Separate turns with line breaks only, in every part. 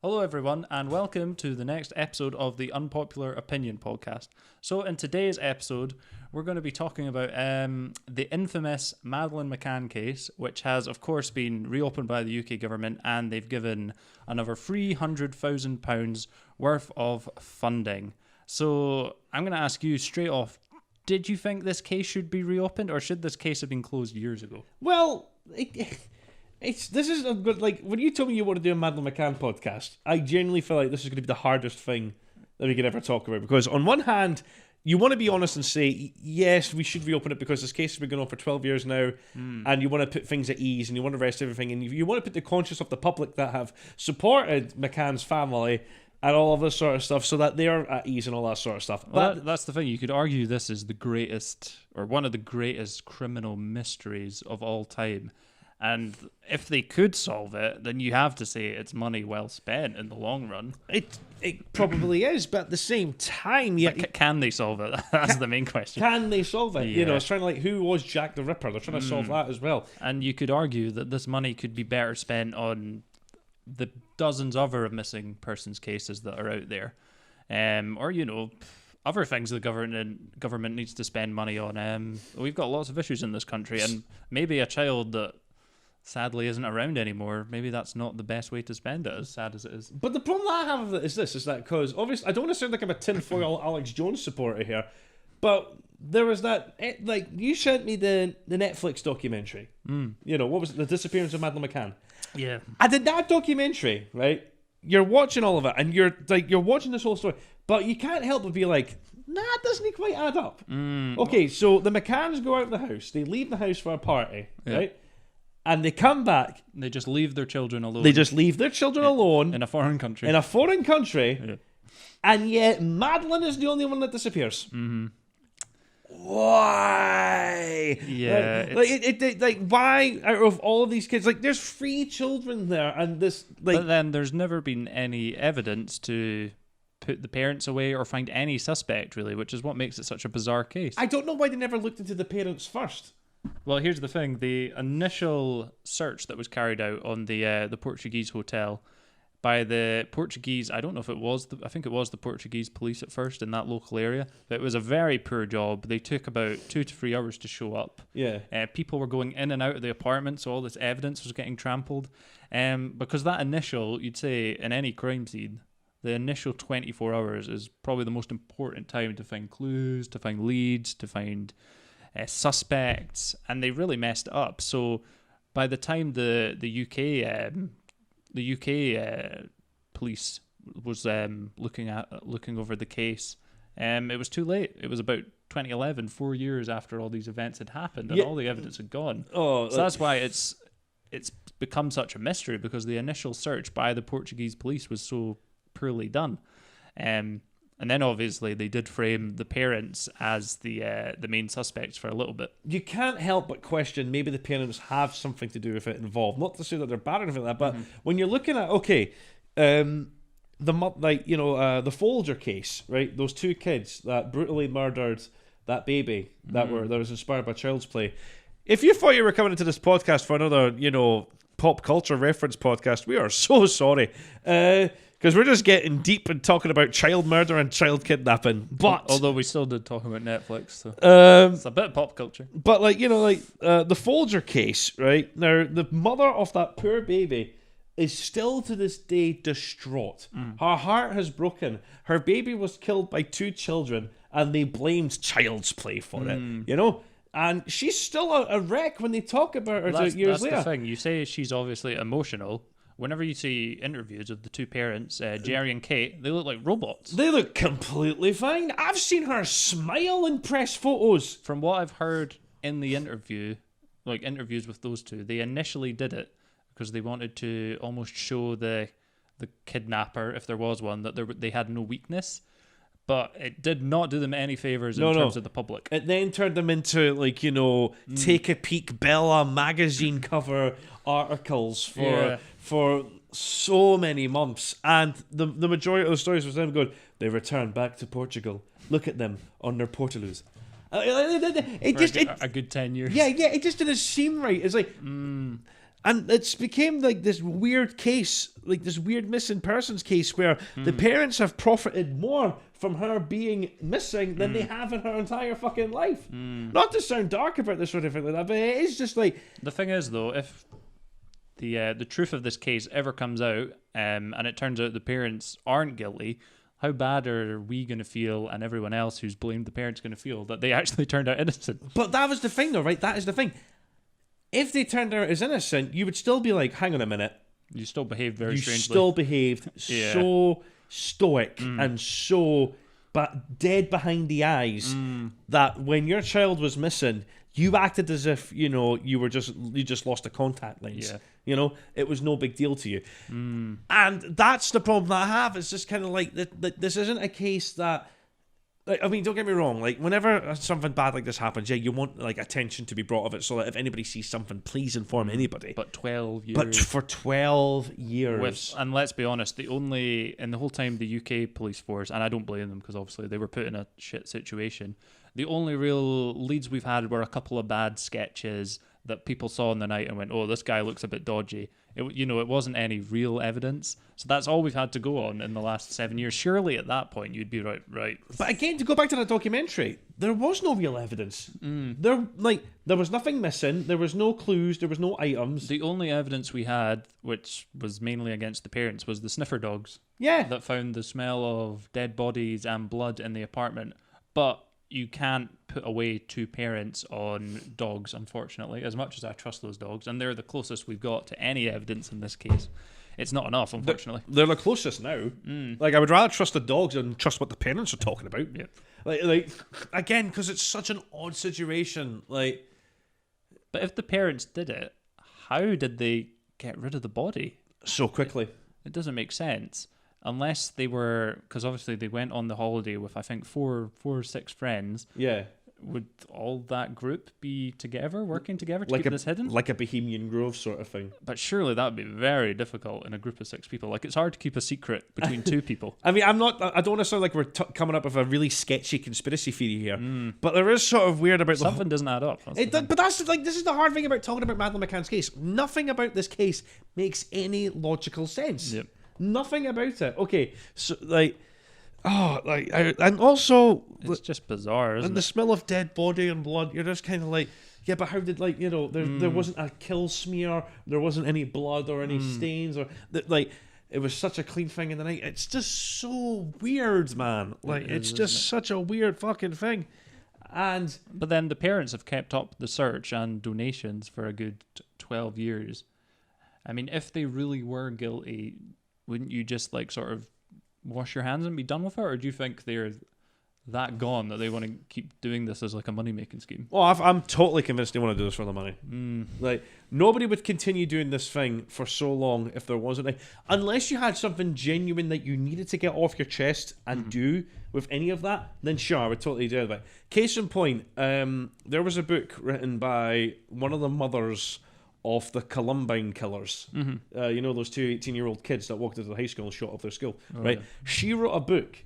Hello, everyone, and welcome to the next episode of the Unpopular Opinion Podcast. So, in today's episode, we're going to be talking about the infamous Madeleine McCann case, which has, of course, been reopened by the UK government, and they've given another £300,000 worth of funding. So, I'm going to ask you straight off, did you think this case should be reopened, or should this case have been closed years ago?
Well, this is a good, like, when you told me you want to do a Madeleine McCann podcast, I genuinely feel like this is going to be the hardest thing that we could ever talk about, because on one hand, you want to be honest and say, yes, we should reopen it because this case has been going on for 12 years now, and you want to put things at ease, and you want to rest everything, and you want to put the conscience of the public that have supported McCann's family and all of this sort of stuff, so that they're at ease and all that sort of stuff.
Well, that's the thing. You could argue this is the greatest, or one of the greatest criminal mysteries of all time. And if they could solve it, then you have to say it's money well spent in the long run.
It probably is, but at the same time,
Can they solve it? That's the main question.
Can they solve it?
Yeah.
You know, it's trying to, like, who was Jack the Ripper? They're trying to solve that as well.
And you could argue that this money could be better spent on the dozens other missing persons cases that are out there. Or, you know, other things the government needs to spend money on. We've got lots of issues in this country, and maybe a child that sadly isn't around anymore, maybe that's not the best way to spend it, as sad as it is.
But the problem that I have with it is that because obviously I don't want to sound like I'm a tinfoil Alex Jones supporter here, but there was that, like, you sent me the Netflix documentary. You know, what was it? The Disappearance of Madeleine McCann.
Yeah.
I did that documentary, right? You're watching all of it, and you're watching this whole story, but you can't help but be like, nah, it doesn't quite add up. Okay, so the McCanns go out of the house, they leave the house for a party, right? And they come back.
They just leave their children alone.
They just leave their children alone
in a foreign country.
Yeah. And yet Madeleine is the only one that disappears. Why?
Yeah.
Like why out of all of these kids? Like, there's 3 children there, and this, like.
But then there's never been any evidence to put the parents away or find any suspect, really, which is what makes it such a bizarre case.
I don't know why they never looked into the parents first.
Well, here's the thing. The initial search that was carried out on the Portuguese hotel by the Portuguese, I don't know if it was, I think it was the Portuguese police at first in that local area, but it was a very poor job. They took about 2 to 3 hours to show up.
Yeah.
People were going in and out of the apartment, so all this evidence was getting trampled. Because that initial, you'd say, in any crime scene, the initial 24 hours is probably the most important time to find clues, to find leads, to find suspects, and they really messed up. So by the time the UK police was looking over the case, it was too late. It was about 2011, 4 years after all these events had happened, and all the evidence had gone. So that's why it's become such a mystery, because the initial search by the Portuguese police was so poorly done. And then obviously they did frame the parents as the main suspects for a little bit.
You can't help but question maybe the parents have something to do with it involved. Not to say that they're bad or anything like that, but when you're looking at, the Folger case, right? Those 2 kids that brutally murdered that baby that was inspired by Child's Play. If you thought you were coming into this podcast for another, pop culture reference podcast, we are so sorry. Because we're just getting deep and talking about child murder and child kidnapping. But
although we still did talk about Netflix, so it's a bit of pop culture.
But the Folger case, right? Now, the mother of that poor baby is still to this day distraught. Her heart has broken. Her baby was killed by 2 children, and they blamed Child's Play for it. And she's still a wreck when they talk about her years later.
That's the thing. You say she's obviously emotional. Whenever you see interviews of the 2 parents, Jerry and Kate, they look like robots.
They look completely fine. I've seen her smile in press photos.
From what I've heard in the interviews with those 2, they initially did it because they wanted to almost show the kidnapper, if there was one, that they had no weakness. But it did not do them any favors in terms of the public.
It then turned them into, Take a Peek Bella magazine cover articles for so many months. And the majority of the stories was them going, they returned back to Portugal. Look at them on their portaloos. A good 10 years.
Yeah,
it just didn't seem right. It's like, And it's became like this weird case, like this weird missing persons case where the parents have profited more from her being missing than they have in her entire fucking life. Not to sound dark about this or anything like that, but it is just like...
The thing is, though, if the truth of this case ever comes out, and it turns out the parents aren't guilty, how bad are we going to feel, and everyone else who's blamed the parents going to feel, that they actually turned out innocent?
But that was the thing, though, right? That is the thing. If they turned out as innocent, you would still be like, hang on a minute.
You still behaved very strangely.
You still behaved so stoic and so dead behind the eyes that when your child was missing, you acted as if, you just lost a contact lens.
Yeah.
It was no big deal to you. And that's the problem that I have. It's just kind of like that this isn't a case that... I mean, don't get me wrong. Like, whenever something bad like this happens, you want like attention to be brought of it, so that if anybody sees something, please inform anybody.
But 12 years.
But for 12 years,
and let's be honest, in the whole time the UK police force, and I don't blame them because obviously they were put in a shit situation. The only real leads we've had were a couple of bad sketches that people saw in the night and went, "Oh, this guy looks a bit dodgy." It wasn't any real evidence. So that's all we've had to go on in the last 7 years. Surely at that point you'd be right.
But again, to go back to that documentary, there was no real evidence. There was nothing missing. There was no clues. There was no items.
The only evidence we had, which was mainly against the parents, was the sniffer dogs.
Yeah.
That found the smell of dead bodies and blood in the apartment. But you can't put away two parents on dogs, unfortunately, as much as I trust those dogs, and they're the closest we've got to any evidence in this case. It's not enough, unfortunately.
They're the closest now. Like, I would rather trust the dogs than trust what the parents are talking about.
Yep.
Like again, because it's such an odd situation. Like,
but if the parents did it, how did they get rid of the body
so quickly?
It doesn't make sense. Unless they were, because obviously they went on the holiday with, I think, four or six friends.
Yeah.
Would all that group be together, working together to keep this hidden?
Like a Bohemian Grove sort of thing.
But surely that would be very difficult in a group of six people. Like, it's hard to keep a secret between two people.
I mean, I don't want to sound like we're coming up with a really sketchy conspiracy theory here, but there is sort of weird about
something doesn't add up.
But that's like, this is the hard thing about talking about Madeleine McCann's case. Nothing about this case makes any logical sense.
Yep.
Nothing about it. Okay, so and also
it's just bizarre, isn't it?
And the smell of dead body and blood, you're just kind of like, yeah, but how did, like, there wasn't a kill smear, there wasn't any blood or any stains, or like, it was such a clean thing in the night. It's just so weird, man. Like, it's just such a weird fucking thing.
But then the parents have kept up the search and donations for a good 12 years. I mean, if they really were guilty, wouldn't you just like sort of wash your hands and be done with it? Or do you think they're that gone that they want to keep doing this as like a money-making scheme?
Well, I'm totally convinced they want to do this for the money. Like, nobody would continue doing this thing for so long if there wasn't unless you had something genuine that you needed to get off your chest and do with any of that, then sure, I would totally do it. Case in point, there was a book written by one of the mothers of the Columbine killers. Those two 18-year-old kids that walked into the high school and shot up their school, right? Yeah. She wrote a book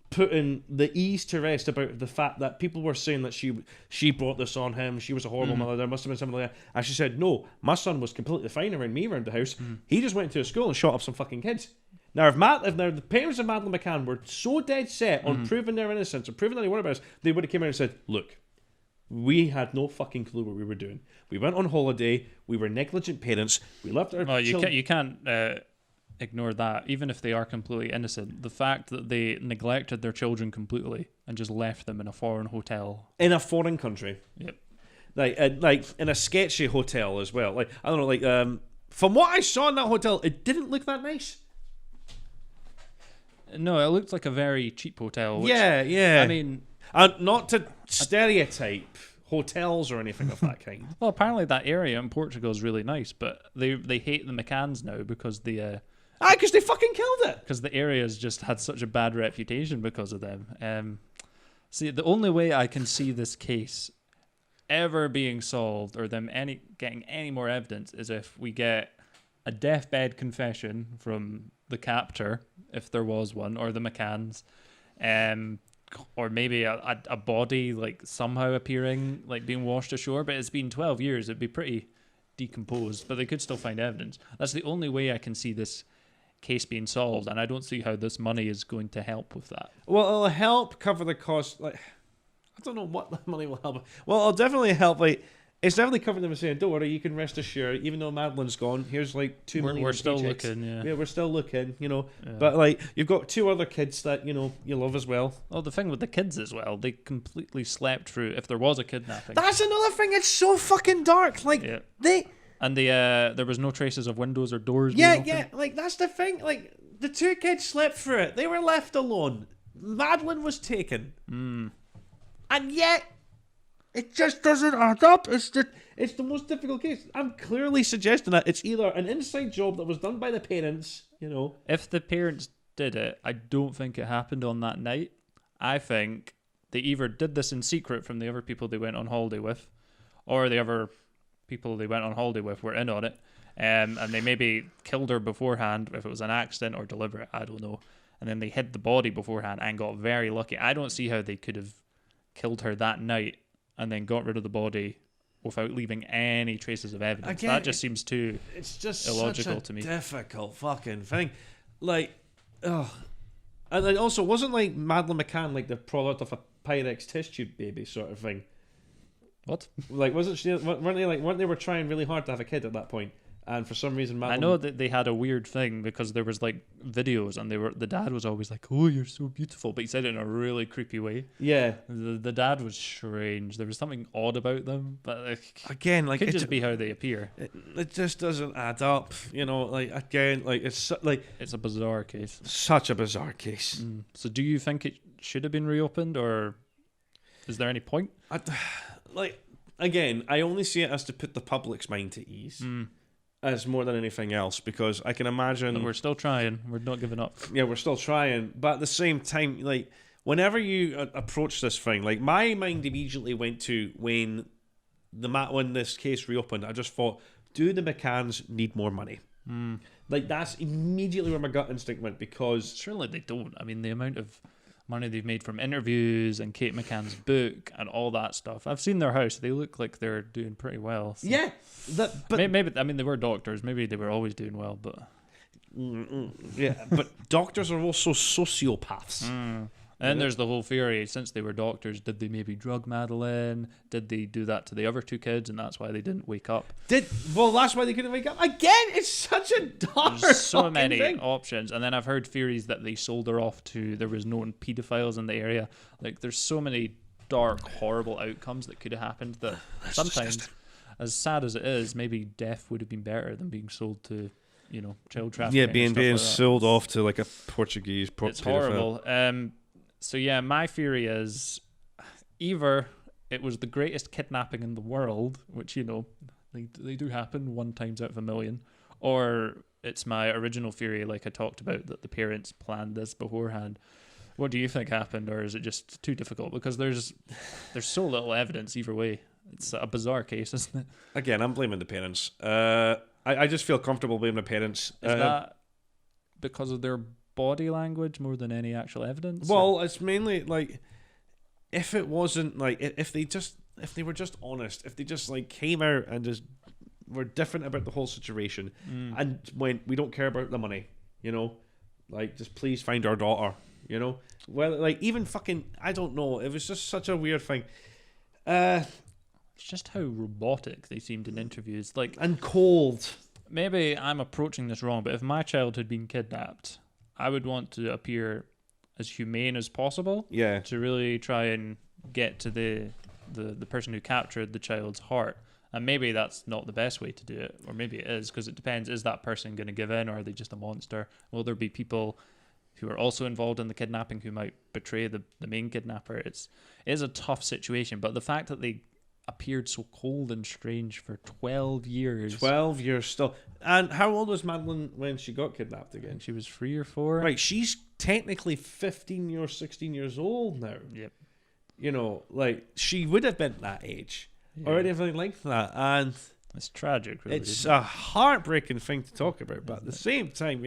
putting the ease to rest about the fact that people were saying that she brought this on him, she was a horrible mother, there must have been something like that. And she said, no, my son was completely fine around me around the house. He just went to a school and shot up some fucking kids. Now, if the parents of Madeleine McCann were so dead set on proving their innocence and proving that they weren't about us, they would have come out and said, look, we had no fucking clue what we were doing. We went on holiday. We were negligent parents. We left our children.
You can't ignore that. Even if they are completely innocent, the fact that they neglected their children completely and just left them in a foreign hotel.
In a foreign country.
Yep.
Like in a sketchy hotel as well. Like, I don't know, like, from what I saw in that hotel, it didn't look that nice.
No, it looked like a very cheap hotel. Which,
yeah.
I mean...
not to stereotype hotels or anything of that kind.
Well, apparently that area in Portugal is really nice, but they hate the McCanns now because
because they fucking killed it.
Because the area's just had such a bad reputation because of them. See, the only way I can see this case ever being solved or them getting any more evidence is if we get a deathbed confession from the captor, if there was one, or the McCanns, or maybe a body like somehow appearing, like being washed ashore. But it's been 12 years. It'd be pretty decomposed, but they could still find evidence. That's the only way I can see this case being solved, and I don't see how this money is going to help with that.
Well, it'll help cover the cost. Like, I don't know what the money will help. Well, it'll definitely help. Like, it's definitely covering them and saying, "Don't worry, you can rest assured. Even though Madeleine's gone, here's like $2 million.
We're still
paychecks."
looking, yeah.
Yeah, we're still looking.
Yeah.
But like, you've got 2 other kids that you love as well.
Well, the thing with the kids as well, they completely slept through. If there was a kidnapping,
That's another thing. It's so fucking dark. Like
there was no traces of windows or doors.
Yeah. Like that's the thing. Like the 2 kids slept through it. They were left alone. Madeleine was taken, and yet it just doesn't add up. It's the most difficult case. I'm clearly suggesting that it's either an inside job that was done by the parents.
If the parents did it, I don't think it happened on that night. I think they either did this in secret from the other people they went on holiday with, or the other people they went on holiday with were in on it, and they maybe killed her beforehand, if it was an accident or deliberate, I don't know. And then they hid the body beforehand and got very lucky. I don't see how they could have killed her that night and then got rid of the body without leaving any traces of evidence. Again, that just seems too illogical to me.
Difficult fucking thing. Like, and then also, wasn't like Madeleine McCann like the product of a Pyrex test tube baby sort of thing?
What?
Like, weren't they were trying really hard to have a kid at that point? And for some reason, Madeleine...
I know that they had a weird thing because there was like videos, and the dad was always like, "Oh, you're so beautiful," but he said it in a really creepy way.
Yeah,
the dad was strange. There was something odd about them, but
again, like,
it could just be how they appear.
It just doesn't add up, Like, again, like it's
a bizarre case.
Such a bizarre case.
So, do you think it should have been reopened, or is there any point?
Again, I only see it as to put the public's mind to ease. As more than anything else, because I can imagine...
And we're still trying. We're not giving up.
Yeah, we're still trying. But at the same time, like, whenever you approach this thing, like, my mind immediately went to when this case reopened, I just thought, do the McCanns need more money? Like, that's immediately where my gut instinct went, because...
Surely they don't. I mean, the amount of money they've made from interviews and Kate McCann's book and all that stuff. I've seen their house. They look like they're doing pretty well. So.
Yeah. But
maybe, I mean, they were doctors. Maybe they were always doing well, but...
Yeah, but doctors are also sociopaths.
And there's the whole theory, since they were doctors, did they maybe drug Madeleine? Did they do that to the other 2 kids, and that's why they didn't wake up?
That's why they couldn't wake up. Again, it's such a dark
There's so many
thing.
options. And then I've heard theories that they sold her off to, there was known pedophiles in the area. Like, there's so many dark, horrible outcomes that could have happened that sometimes, as sad as it is, maybe death would have been better than being sold to, child trafficking.
Yeah, being
like
sold off to like a Portuguese
It's
pedophile.
horrible. So yeah, my theory is either it was the greatest kidnapping in the world, which, they do happen 1 times out of a million, or it's my original theory, like I talked about, that the parents planned this beforehand. What do you think happened, or is it just too difficult? Because there's so little evidence either way. It's a bizarre case, isn't it?
Again, I'm blaming the parents. I just feel comfortable blaming the parents.
Is that because of their body language more than any actual evidence?
Well, it's mainly like, if it wasn't like, if they were just honest, if they just like came out and just were different about the whole situation and went, we don't care about the money, like, just please find our daughter, well, like, even fucking, I don't know, it was just such a weird thing.
It's just how robotic they seemed in interviews, like,
and cold.
Maybe I'm approaching this wrong, but if my child had been kidnapped, I would want to appear as humane as possible.
Yeah.
To really try and get to the person who captured the child's heart. And maybe that's not the best way to do it, or maybe it is, because it depends. Is that person going to give in, or are they just a monster? Will there be people who are also involved in the kidnapping who might betray the main kidnapper? It is a tough situation, but the fact that they appeared so cold and strange for 12 years.
12 years still. And how old was Madeleine when she got kidnapped again?
She was 3 or 4.
Right, she's technically 15 or 16 years old now.
Yep.
Like, she would have been that age or anything like that. And
It's tragic, really.
It's a heartbreaking thing to talk about, but at the same time,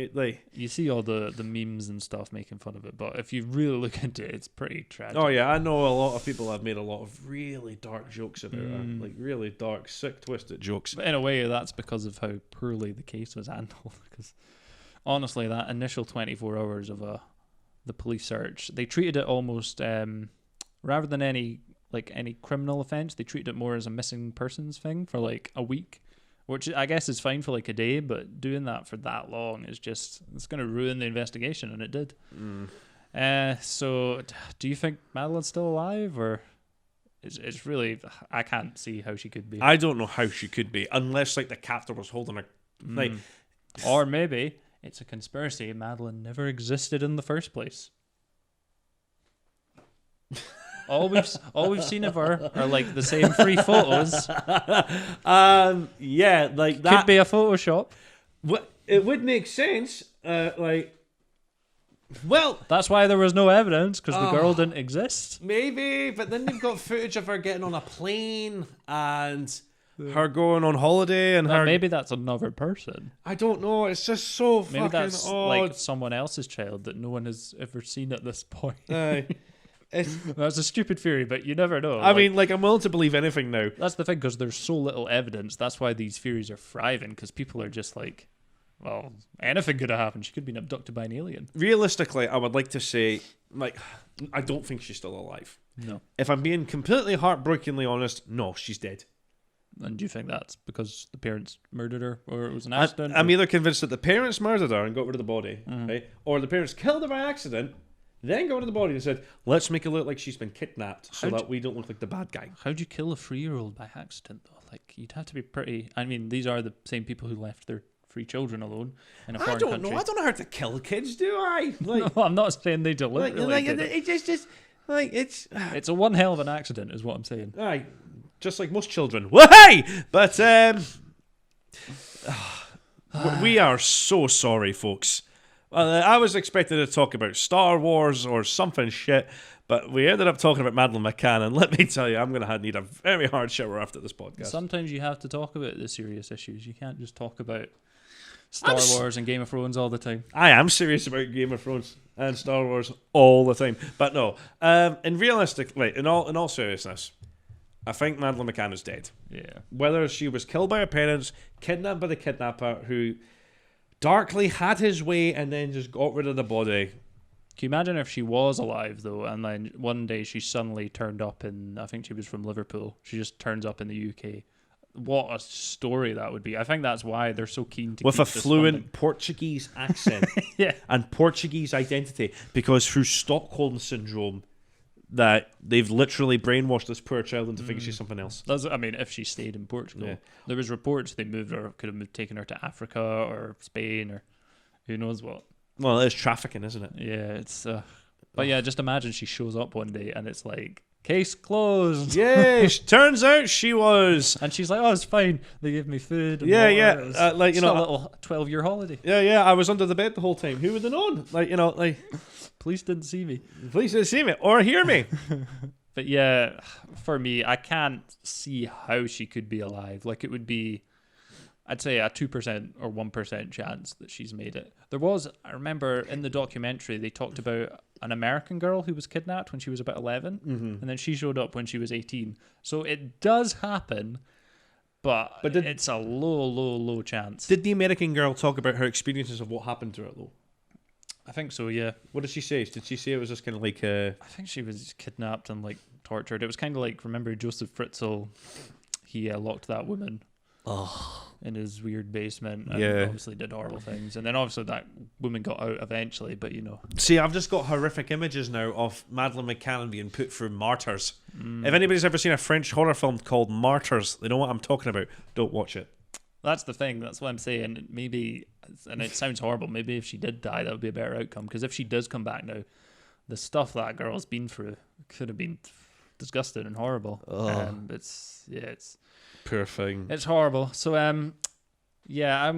you see all the memes and stuff making fun of it, but if you really look into it, it's pretty tragic.
Oh yeah, I know a lot of people have made a lot of really dark jokes about it, like really dark, sick, twisted jokes.
But in a way, that's because of how poorly the case was handled. Because honestly, that initial 24 hours of the police search, they treated it almost rather than any criminal offense, they treated it more as a missing persons thing for like a week, which I guess is fine for like a day, but doing that for that long is it's going to ruin the investigation, and it did. So do you think Madeleine's still alive, or it's really, I can't see how she could be.
I don't know how she could be, unless like the captor was holding her, like,
or maybe it's a conspiracy. Madeleine never existed in the first place. All we've seen of her are like the same 3 photos.
Yeah, like that
could be a Photoshop.
What it would make sense. Well,
that's why there was no evidence, because the girl didn't exist.
Maybe, but then they've got footage of her getting on a plane and her going on holiday, and
maybe that's another person.
I don't know. It's just so
maybe
fucking
that's
odd.
Like someone else's child that no one has ever seen at this point. That's a stupid theory, but you never know.
I mean, I'm willing to believe anything now.
That's the thing, because there's so little evidence. That's why these theories are thriving, because people are just like, well, anything could have happened. She could have been abducted by an alien.
Realistically, I would like to say, I don't think she's still alive.
No.
If I'm being completely heartbreakingly honest, no, she's dead.
And do you think that's because the parents murdered her, or it was an accident?
I'm either convinced that the parents murdered her and got rid of the body, right? Or the parents killed her by accident, then got rid of the body and said, let's make it look like she's been kidnapped so that we don't look like the bad guy.
How'd you kill a 3-year-old by accident, though? Like, you'd have to be pretty... I mean, these are the same people who left their 3 children alone in a foreign country.
I don't know how to kill kids, do I?
No, I'm not saying they deliberately did it.
It's just
it's a one hell of an accident, is what I'm saying.
Aye, just like most children. Why? But we are so sorry, folks. I was expecting to talk about Star Wars or something shit, but we ended up talking about Madeleine McCann, and let me tell you, I'm going to need a very hard shower after this podcast.
Sometimes you have to talk about the serious issues. You can't just talk about Star Wars and Game of Thrones all the time.
I am serious about Game of Thrones and Star Wars all the time, but no. In all seriousness, I think Madeleine McCann is dead.
Yeah.
Whether she was killed by her parents, kidnapped by the kidnapper, who darkly had his way and then just got rid of the body.
Can you imagine if she was alive, though, and then one day she suddenly turned up in, I think she was from Liverpool, she just turns up in the UK. What a story that would be. I think that's why they're so keen to
with
keep
a fluent Portuguese accent and Portuguese identity, because through Stockholm Syndrome, that they've literally brainwashed this poor child into thinking she's something else.
I mean, if she stayed in Portugal. There was reports they moved her, could have taken her to Africa or Spain or who knows what.
Well, it is trafficking, isn't it?
Yeah, it's... but yeah, just imagine she shows up one day and it's like, case closed.
Yes, turns out she was.
And she's like, oh, it's fine. They gave me food and
water.
Yeah. A little 12-year holiday.
Yeah, I was under the bed the whole time. Who would have known?
Police didn't see me.
Police didn't see me or hear me.
But yeah, for me, I can't see how she could be alive. Like, it would be, I'd say, a 2% or 1% chance that she's made it. I remember in the documentary, they talked about an American girl who was kidnapped when she was about 11, and then she showed up when she was 18. So it does happen, but it's a low chance.
Did the American girl talk about her experiences of what happened to her, though?
I think so, yeah.
What did she say? Did she say it was just kind of like...
I think she was kidnapped and tortured. It was kind of like, remember Joseph Fritzl? He locked that woman in his weird basement and obviously did horrible things. And then obviously that woman got out eventually, but
See, I've just got horrific images now of Madeleine McCann being put through martyrs. If anybody's ever seen a French horror film called Martyrs, they know what I'm talking about. Don't watch it.
That's the thing. That's what I'm saying. Maybe, and it sounds horrible, maybe if she did die, that would be a better outcome. Because if she does come back now, the stuff that girl's been through could have been disgusting and horrible. It's
poor thing.
It's horrible. So I'm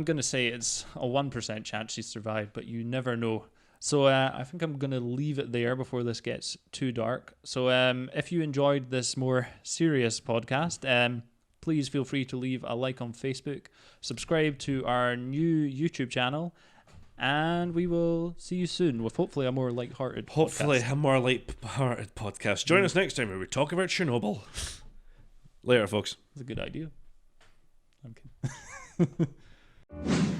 gonna say it's a 1% chance she survived, but you never know. So I think I'm gonna leave it there before this gets too dark. So if you enjoyed this more serious podcast, please feel free to leave a like on Facebook, subscribe to our new YouTube channel, and we will see you soon with hopefully a more light-hearted podcast.
A more light-hearted podcast. Join us next time where we talk about Chernobyl. Later, folks.
That's a good idea. I'm kidding.